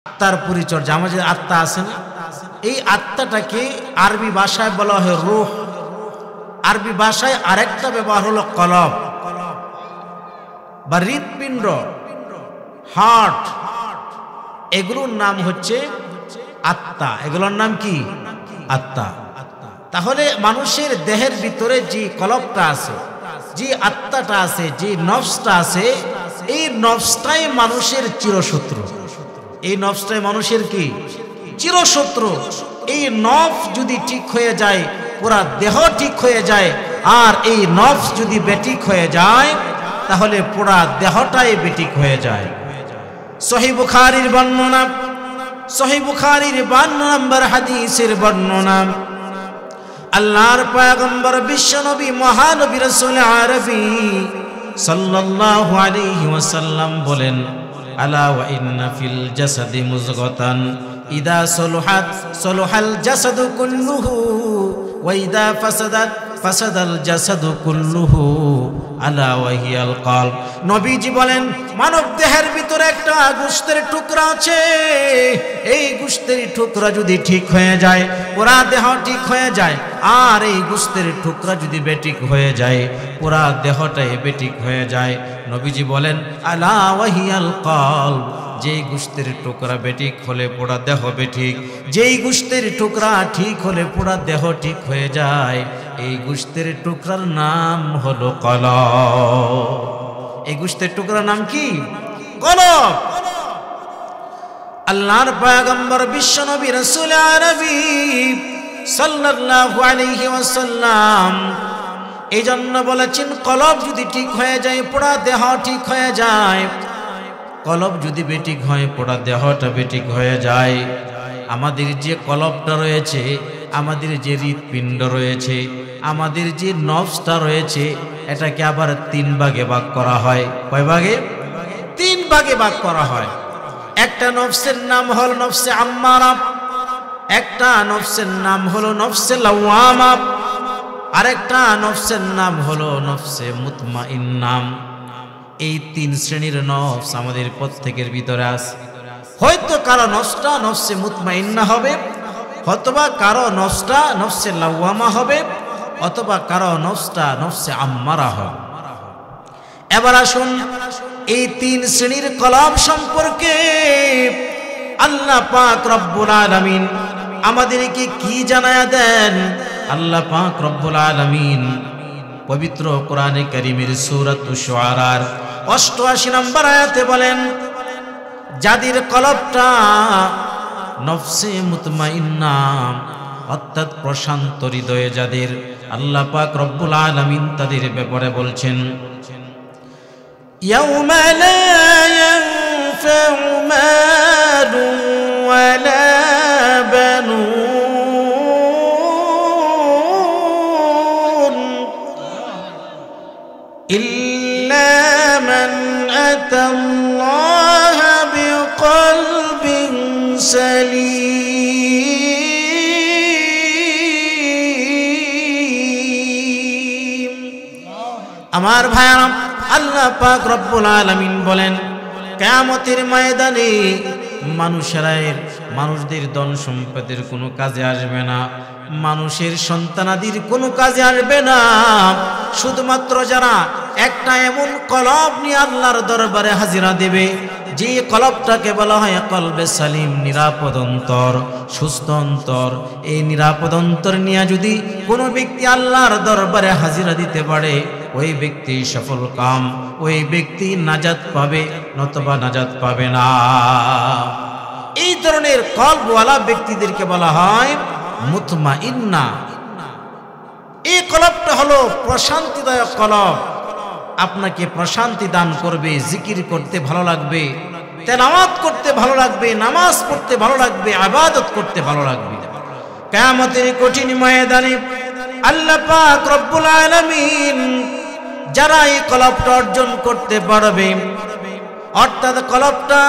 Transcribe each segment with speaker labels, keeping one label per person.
Speaker 1: আত্মার পরিচর্যা, আমার যে আত্মা আছে না, এই আত্মাটাকে আরবি ভাষায় বলা হয় রূহ। আরবি ভাষায় আরেকটা ব্যবহার হলো কলব বা হৃৎপিণ্ড, হার্ট। এগুলোর নাম হচ্ছে আত্মা। এগুলোর নাম কি? আত্মা। তাহলে মানুষের দেহের ভিতরে যে কলবটা আছে, যে আত্মাটা আছে, যে নফসটা আছে, এই নফসটাই মানুষের চিরশত্রু। এই নফসটাই মানুষের কি? চিরশত্রু। এই নফস যদি ঠিক হয়ে যায়, পুরা দেহ ঠিক হয়ে যায়। আর এই নফস যদি বেঠিক হয়ে যায়, তাহলে পুরা দেহটাই বেঠিক হয়ে যায়। সহিহ বুখারীর বর্ণনা, সহিহ বুখারীর 52 নম্বর হাদিসের বর্ণনা, আল্লাহর পয়গম্বর বিশ্বনবী মহানবী রাসূল আরবি সাল্লাল্লাহু আলাইহি ওয়াসাল্লাম বলেন, আলা ওয়া ইন্না ফিল জাসাদি মুযগাতান ইদা সলুহাত সলুহাল জাসাদু কুল্লুহু ওয়া ইদা ফাসাদাত ফাসাদাল জাসাদু কুল্লুহু আলা ওয়া হিয়াল কলব। নবীজি বলেন, মানব দেহের ভিতরে একটা গোশতের টুকরা আছে। এই গোশতের টুকরা যদি ঠিক হয়ে যায়, পুরা দেহ ঠিক হয়ে যায়। আর এই গোশতের টুকরা যদি বেঠিক হয়ে যায়, পুরা দেহটাই বেঠিক হয়ে যায়। নবীজি বলেন, আলা ওয়া হিয়াল কলব। যেই গোশতের টুকরা বেঠিক হলে পুরা দেহ বেঠিক, যেই গোশতের টুকরা ঠিক হলে পুরা দেহ ঠিক হয়ে যায়। এই গোশতের টুকরার নাম হলো কলব। এই গোশতের টুকরার নাম কি? কলব। আল্লাহর পয়গম্বর বিশ্বনবী রাসূল আরবি সাল্লাল্লাহু আলাইহি ওয়াসাল্লাম এই জন্য বলেছেন, কলব যদি ঠিক হয়ে যায়, পুরা দেহ ঠিক হয়ে যায়। কলব যদি বেঠিক হয়, পুরা দেহটা বেঠিক হয়ে যায়। আমাদের যে কলবটা রয়েছে, আমাদের যে হৃৎপিণ্ড রয়েছে, আমাদের যে নফসটা রয়েছে, এটাকে আবার 3 ভাগে ভাগ করা হয়। কয় ভাগে? 3 ভাগে ভাগ করা হয়। একটা নফসের নাম হলো নফসে আম্মারা, একটা নফসের নাম হলো নফসে লাওয়ামা, আরেকটা নফসের নাম হলো নফসে মুতমাইন্না। এই 3 শ্রেণীর নফস আমাদের প্রত্যেকের ভিতরে আছে। হয়তো কারো নফসটা নফসে মুতমাইন্না হবে, অথবা কারো নফসটা নফসে লাওয়ামা হবে, অথবা কারো নফসটা নফসে আম্মারা হবে। এবার আসুন এই 3 শ্রেণীর কলব সম্পর্কে আল্লাহ পাক রব্বুল আলামিন আমাদেরকে কি জানায়া দেন। আল্লাহ পাক রব্বুল আলামিন পবিত্র কোরআনে কারীমের সূরাতুশ শুআরার 88 নম্বর আয়াতে বলেন, যাদের কলবটা নফসে মুতমাইন্না অর্থাৎ প্রশান্ত হৃদয়ে যাদের, আল্লাহ পাক রব্বুল আলামিন তাদের ব্যাপারে বলছেন, ইয়াউমা লা ইয়ানফাউ মালু ওয়ালা বানুন ইল্লা মান আতাল্লাহা বিকলবিন সালিম। আমার ভাইরা, আল্লাহ পাক রব্বুল আলামিন বলেন, কিয়ামতের ময়দানে মানুষদের ধন সম্পদের কোনো কাজে আসবে না, মানুষের সন্তানাদির কোনো কাজে আসবে না। শুধুমাত্র যারা একটা এমন কলব নিয়ে আল্লাহর দরবারে হাজিরা দেবে, যে কলবটাকে বলা হয় কলবে সালিম, নিরাপদ অন্তর, সুস্থ অন্তর। এই নিরাপদ অন্তর নিয়ে যদি কোনো ব্যক্তি আল্লাহর দরবারে হাজিরা দিতে পারে, ওই ব্যক্তি সফল কাম, ওই ব্যক্তি নাজাত পাবে, নতুবা নাজাত পাবে না। এই ধরনের কলবওয়ালা ব্যক্তিদেরকে বলা হয় মুতমাইন্না। এই কলবটা হলো প্রশান্তিদায়ক কলব। আপনাকে প্রশান্তি দান করবে, জিকির করতে ভালো লাগবে, তেলাওয়াত করতে ভালো লাগবে, নামাজ পড়তে ভালো লাগবে, ইবাদত করতে ভালো লাগবে। কিয়ামতের কঠিন ময়দানে আল্লাহ পাক রব্বুল আলামিন যারা এই কলবটা অর্জন করতে পারবে, অর্থাৎ কলবটা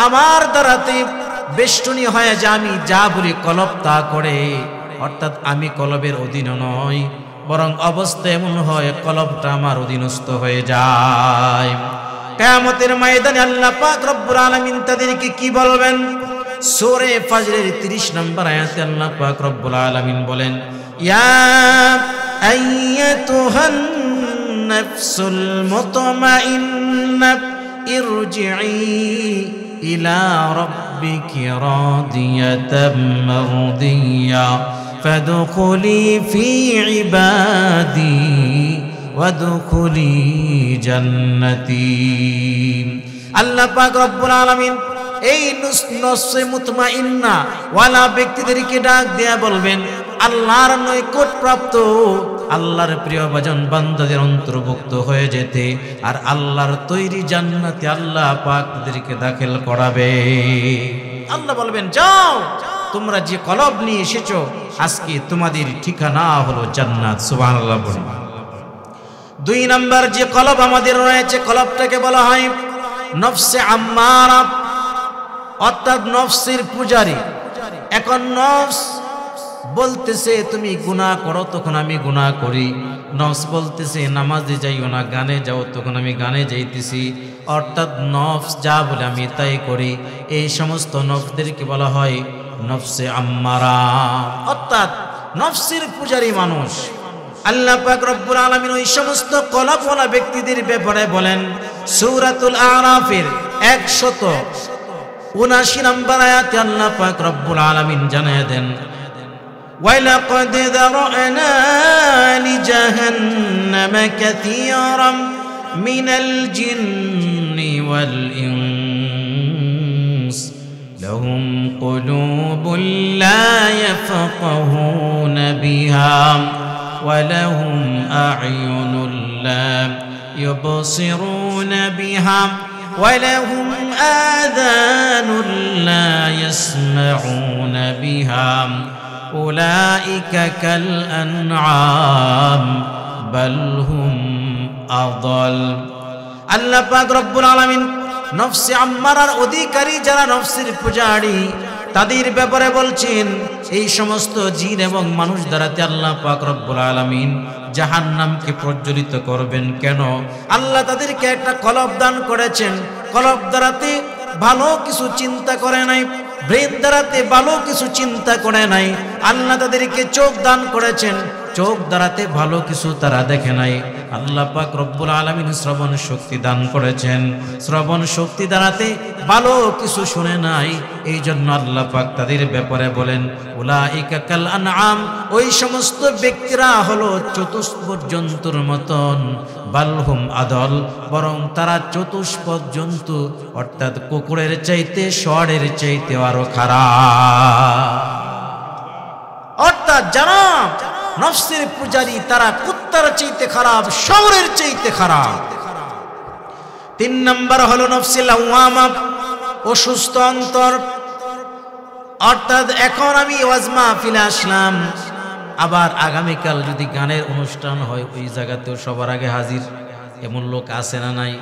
Speaker 1: আমার দ্বারাতে বেষ্টনী হয়, যে আমি যা বলি কলব তা করে, অর্থাৎ আমি কলবের অধীন নয়, বরং অবস্থা এমন হয় কলবটা আমার অধীনস্থ হয়ে যায়। কিয়ামতের ময়দানে আল্লাহ পাক রব্বুল আলামিন তাদেরকে কি বলবেন? সূরা ফাজরের 30 নম্বর আয়াতে আল্লাহ পাক রব্বুল আলামিন বলেন, ইয়া আইয়াতুহান নাফসুল মুতমাইন্না ইরজিই ইলা রাব্বিকি রাদিয়াতাম মারদিয়া ফাদখুলি ফি ইবাদি ওয়াদখুলি জান্নাতি। আল্লাহ পাক রব্বুল আলামিন এই নফসে মুতমাইন্না ওয়ালা ব্যক্তিদেরকে ডাক দেয়া বলবেন, আল্লাহর নৈকট প্রাপ্ত আল্লাহর প্রিয় ভাজন বান্দাদের অন্তর্ভুক্ত হয়ে যেতে, আর আল্লাহর তৈরি জান্নাতে আল্লাহ পাক তাদেরকে দাখিল করাবে। আল্লাহ বলবেন, যাও তোমরা যে কলব নিয়ে এসেছো, আজকে তোমাদের ঠিকানা হলো জান্নাত। সুবহানাল্লাহ বলুন। 2 নম্বর যে কলব আমাদের রয়েছে, কলবটাকে বলা হয় নফসে আম্মারা, অর্থাৎ নফসের পূজারী। এখন নফস বলতেছে তুমি গুনাহ করো, তখন আমি গুনাহ করি। নফস বলতেছে নামাজে যাইও না, গানে যাও, তখন আমি গানে যাইতেছি। অর্থাৎ নফস যা বলে আমি তাই করি। এই সমস্ত নফসদেরকে বলা হয় নফসে আম্মারা, অর্থাৎ নফসের পূজারী মানুষ। আল্লাহ পাক রব্বুল আলামিন ওই সমস্ত কলবওয়ালা ব্যক্তিদের ব্যাপারে বলেন সূরাতুল আরাফের 179 নম্বর আয়াতে আল্লাহ পাক রব্বুল আলামিন জানিয়ে দেন, ওয়ালাকাদ যারানা লিজাহান্নামা কাসীরাম মিনাল জিন্নি ওয়াল ইনস লাহুম কুলুবুন লা ইয়াফকাহুনা বিহা ولهم أعين لا يبصرون بها ولهم آذان لا يسمعون بها أولئك كالأنعام بل هم أضل। আল্লাহ পাক রব্বুল আলামিন নফসে আম্মারার অধিকারী যারা নফসের পূজারী তাদের ব্যাপারে বলছেন, এই সমস্ত জিন এবং মানুষ দ্বারাতে আল্লাহ পাক রব্বুল আলামিন জাহান্নামকে প্রজ্বলিত করবেন। কেন? আল্লাহ তাদেরকে একটা কলব দান করেছেন, কলব দ্বারাতে ভালো কিছু চিন্তা করে নাই, ব্রেন দ্বারাতে ভালো কিছু চিন্তা করে নাই। আল্লাহ তাদেরকে চোখ দান করেছেন, চোখ দ্বারাতে ভালো কিছু তারা দেখে নাই। আল্লাহ পাক রব্বুল আলামিন শ্রবণ শক্তি দান করেছেন, শ্রবণ শক্তি দ্বারাতে ভালো কিছু শুনে নাই। এই জন্য আল্লাহ পাক তাদের ব্যাপারে বলেন উলাইকা কাল আনআম, ওই সমস্ত ব্যক্তিরা হলো চতুষ্পদ জন্তুর মতন, বালহুম আদল, বরং তারা চতুষ্পদ জন্তু, অর্থাৎ কুকুরের চাইতে ষড়ের চাইতে আরো খারাপ। অর্থাৎ যারা নফসের পূজারী তারা কুত্তার চাইতে খারাপ, শহরের চাইতে খারাপ। 3 নম্বর হলো নফসে লাওয়ামা, অসুস্থ অন্তর। অর্থাৎ এখন আমি ওয়াজ মাহফিলে আসলাম, আবার আগামীকাল যদি গানের অনুষ্ঠান হয় ওই জায়গাতেও সবার আগে হাজির, এমন লোক আছে না নাই?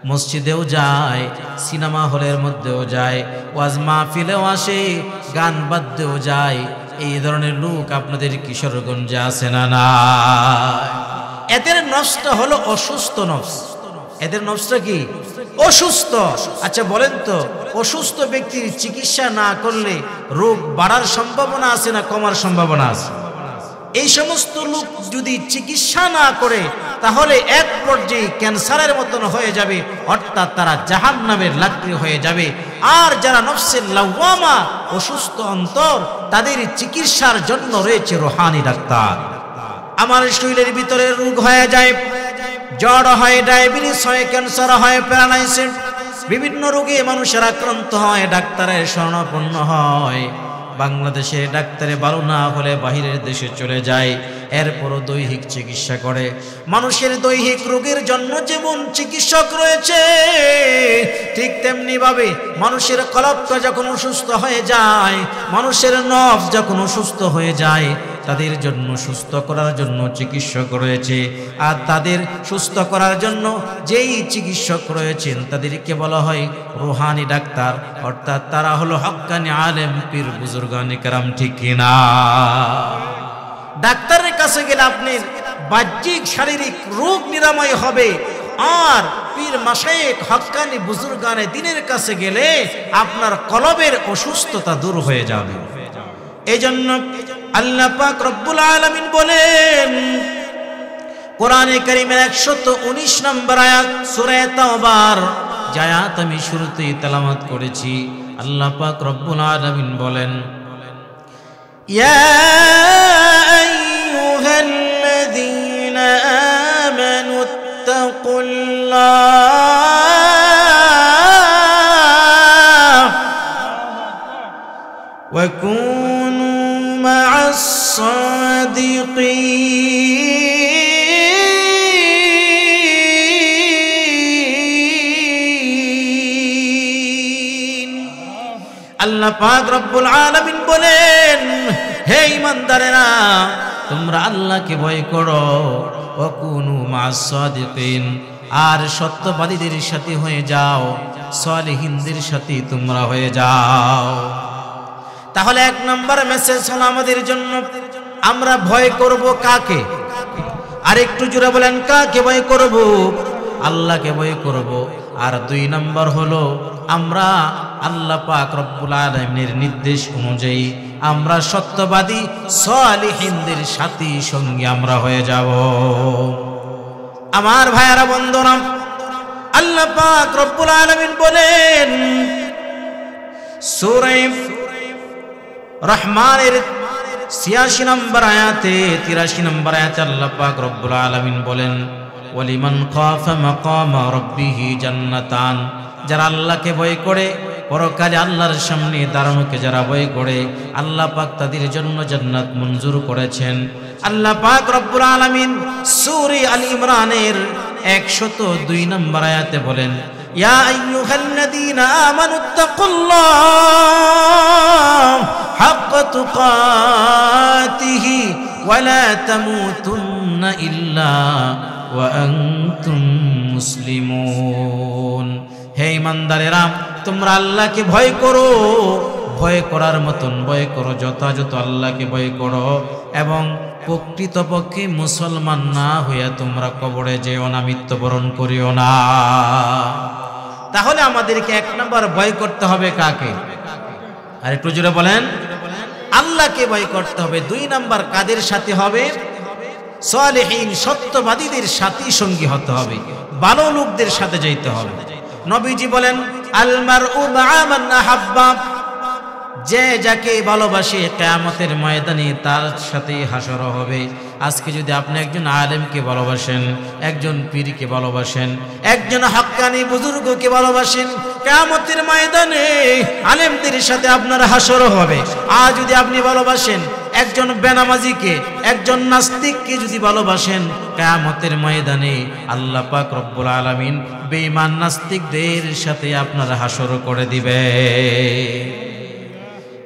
Speaker 1: মসজিদেও যায়, সিনেমা হলের মধ্যেও যায়, ওয়াজ মাহফিলেও আসে, গান বাদ্যেও যায়। এই ধরনের লোক আপনাদের কিশোরগঞ্জে আছে না নাই? এদের নফসটা হলো অসুস্থ নফস। এদের নফসটা কি? অসুস্থ। আচ্ছা বলেন তো, অসুস্থ ব্যক্তির চিকিৎসা না করলে রোগ বাড়ার সম্ভাবনা আছে না কমার সম্ভাবনা আছে? এই সমস্ত লোক যদি চিকিৎসা না করে তাহলে এক পর্যায়ে ক্যান্সারের মতন হয়ে যাবে, অর্থাৎ তারা জাহান্নামের লাকড়ি হয়ে যাবে। আর যারা নফসে লাওয়ামা, অসুস্থ অন্তর, তাদের চিকিৎসার জন্য রয়েছে রুহানি ডাক্তার। আমার শরীরের ভিতরে রোগ হয়ে যায়, জ্বর হয়, ডায়াবেটিস হয়, ক্যান্সার হয়, প্যারালাইসিস, বিভিন্ন রোগে মানুষের আক্রান্ত হয়, ডাক্তারের শরণাপন্ন হয়। বাংলাদেশে ডাক্তারে ভালো না হলে বাহিরের দেশে চলে যায়, এরপরও দৈহিক চিকিৎসা করে। মানুষের দৈহিক রোগের জন্য যেমন চিকিৎসক রয়েছে, ঠিক তেমনি ভাবে মানুষের কলবটা যখন অসুস্থ হয়ে যায়, মানুষের নফস যখন অসুস্থ হয়ে যায়, তাদের জন্য সুস্থ করার জন্য চিকিৎসক রয়েছে। আর তাদের সুস্থ করার জন্য যেই চিকিৎসক রয়েছেন তাদেরকে বলা হয় রুহানি ডাক্তার, অর্থাৎ তারা হলো হক্কানি আলেম, পীর, বুজুর্গানে কেরাম। ঠিক কিনা? ডাক্তারের কাছে গেলে আপনার বাহ্যিক শারীরিক রোগ নিরাময় হবে, আর পীর মাশায়েখ হক্কানি বুজুর্গানে দ্বীনের কাছে গেলে আপনার কলবের অসুস্থতা দূর হয়ে যাবে। এজন্য আল্লাহ পাক রব্বুল আলামিন বলেন কোরআনে কারীমের 119 নম্বর আয়াত সূরা তাওবার যে আয়াত আমি শুরুতেই তেলাওয়াত করেছি, আল্লাহ পাক রব্বুল আলামিন বলেন ইয়া আইয়ুহাল্লাযীনা আমানু ইত্তাকুল্লাহ ওয়া কুনু মা'আস সাদিকিন। আল্লাহ পাক রব্বুল আলামিন বলেন হে ঈমানদারেরা তোমরা আল্লাহকে ভয় করো, ওয়া কুনু মা'আস সাদিকিন আর সত্যবাদীদের সাথে হয়ে যাও, সালিহিনদের সাথে তোমরা হয়ে যাও। তাহলে এক নম্বর মেসেজ হলো আমাদের জন্য আমরা ভয় করব কাকে? আর একটু জোরে বলেন কাকে ভয় করব? আল্লাহকে ভয় করব। আর দুই নম্বর হলো আমরা আল্লাহ পাক রব্বুল আলামিনের নির্দেশ অনুযায়ী আমরা সত্যবাদী সালিহিনদের সাথী সঙ্গী আমরা হয়ে যাব। আমার ভাইয়ারা বন্ধুরা, আল্লাহ পাক রব্বুল আলামিন বলেন সূরা রহমানের 86 নম্বর আয়াতে 83 নম্বর আয়াতে আল্লাহ পাক রব্বুল আলামিন বলেন ওয়ালিমান খাফা মাকামা রাব্বিহি জান্নাতান, যারা আল্লাহকে ভয় করে পরকালে আল্লাহর সামনে দাঁড়ানোকে যারা ভয় করে আল্লাহ পাক তাদের জন্য জান্নাত মঞ্জুর করেছেন। আল্লাহ পাক রব্বুল আলামিন সূরা আল ইমরানের 102 নম্বর আয়াতে বলেন ইয়া আইয়ুহাল্লাযীনা আমানুত্তাকুল্লাহ হাক্কা তুকাতিহি ওয়া লা তামুতুন্না ইল্লা ওয়া আনতুম মুসলিমুন। হে ঈমানদারেরা তোমরা আল্লাহকে ভয় করো, ভয় করার মতন ভয় করো, যথাযথ আল্লাহকে ভয় করো এবং প্রকৃতপক্ষে মুসলমান না হইয়া তোমরা কবরে যেও না, মৃত্যুবরণ করিও না। তাহলে আমাদেরকে এক নম্বর ভয় করতে হবে কাকে? আর একটু জোরে বলেন আল্লাহকে ভয় করতে হবে। দুই নম্বর কাদের সাথে হবে? সালেহীন সত্যবাদীদের সাথী সঙ্গী হতে হবে, ভালো লোকদের সাথে যাইতে হবে। নবীজি বলেন আল মারউ মা'a মান আহাব্বা, যে যাকে ভালোবাসে কিয়ামতের ময়দানে তার সাথে হাসর হবে। আজকে যদি আপনি একজন আলেমকে ভালোবাসেন, একজন পীরকে ভালোবাসেন, একজন হক্কানি বুজুর্গকে ভালোবাসেন, কিয়ামতের ময়দানে আলেমদের সাথে আপনার হাসর হবে। আর যদি আপনি ভালোবাসেন একজন বেনামাজিকে, একজন নাস্তিককে যদি ভালোবাসেন, কিয়ামতের ময়দানে আল্লাহ পাক রব্বুল আলামিন বেঈমান নাস্তিকদের সাথে আপনার হাসর করে দিবে।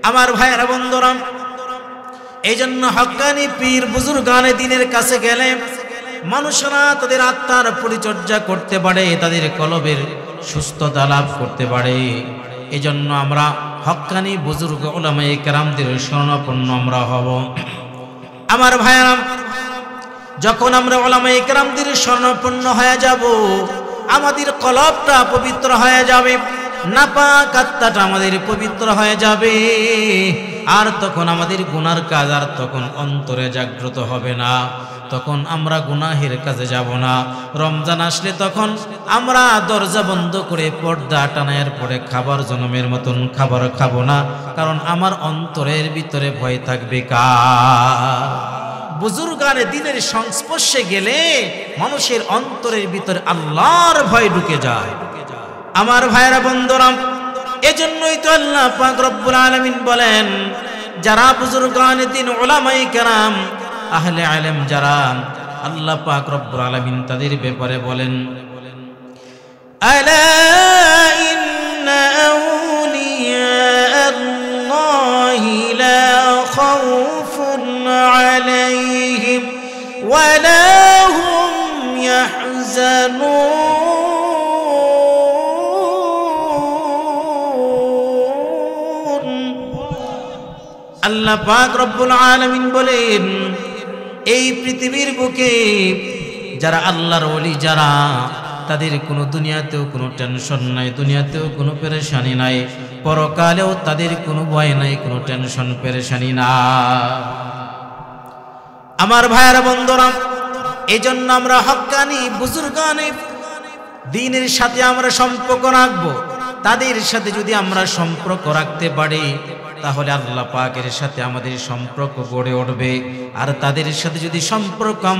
Speaker 1: আমার ভাইয়েরা বন্ধুরা, এই জন্য হক্কানি পীর বুজুর্গানে দ্বীনের কাছে গেলে মানুষরা তাদের আত্মার পরিচর্যা করতে পারে, তাদের কলবের সুস্থতা লাভ করতে পারে। এই জন্য আমরা হক্কানি বুজুর্গ উলামায়ে কেরামদের শরণাপন্ন আমরা হব। আমার ভাইয়েরা, যখন আমরা উলামায়ে কেরামদের শরণাপন্ন হয়ে যাব আমাদের কলবটা পবিত্র হয়ে যাবে, নাপাক আত্মাটা আমাদের পবিত্র হয়ে যাবে। আর তখন আমাদের গুনার কাজ আর তখন অন্তরে জাগ্রত হবে না, তখন আমরা গুনাহের কাজে যাব না। রমজান আসলে তখন আমরা দরজা বন্ধ করে পর্দা টানার পরে খাবার জনমের মতন খাবার খাবো না, কারণ আমার অন্তরের ভিতরে ভয় থাকবে কার? বুজুর্গানে দ্বীনের সংস্পর্শে গেলে মানুষের অন্তরের ভিতরে আল্লাহর ভয় ঢুকে যায়। আমার ভাইরা বন্ধুরা, এজন্যই তো আল্লাহ পাক রব্বুল আলামিন বলেন যারা বুজুর্গানে দ্বীন উলামায়ে কেরাম আহলে ইলম যারা, আল্লাহ পাক রব্বুল আলামিন তাদের ব্যাপারে বলেন আলা ইন্না আউলিয়া আল্লাহি লা খাউফুন আলাইহিম ওয়া লা হুম ইয়াহজানুন। আল্লাহ পাক রব্বুল আলামিন বলেন এই পৃথিবীর বুকে যারা আল্লাহর ওলি, যারা তাদের কোনো দুনিয়াতেও কোনো টেনশন নাই, দুনিয়াতেও কোনো পেরেশানি নাই, পরকালেও তাদের কোনো ভয় নাই, কোনো টেনশন পেরেশানি না। আমার ভাইয়েরা বন্ধুরা, এজন্য আমরা হক্কানি বুজুর্গানি দ্বীনের সাথে আমরা সম্পর্ক রাখবো। তাদের সাথে যদি আমরা সম্পর্ক রাখতে পারি তাহলে আল্লাহ পাকের সাথে আমাদের সম্পর্ক গড়ে উঠবে। আর তাদের সাথে যদি সম্পর্ক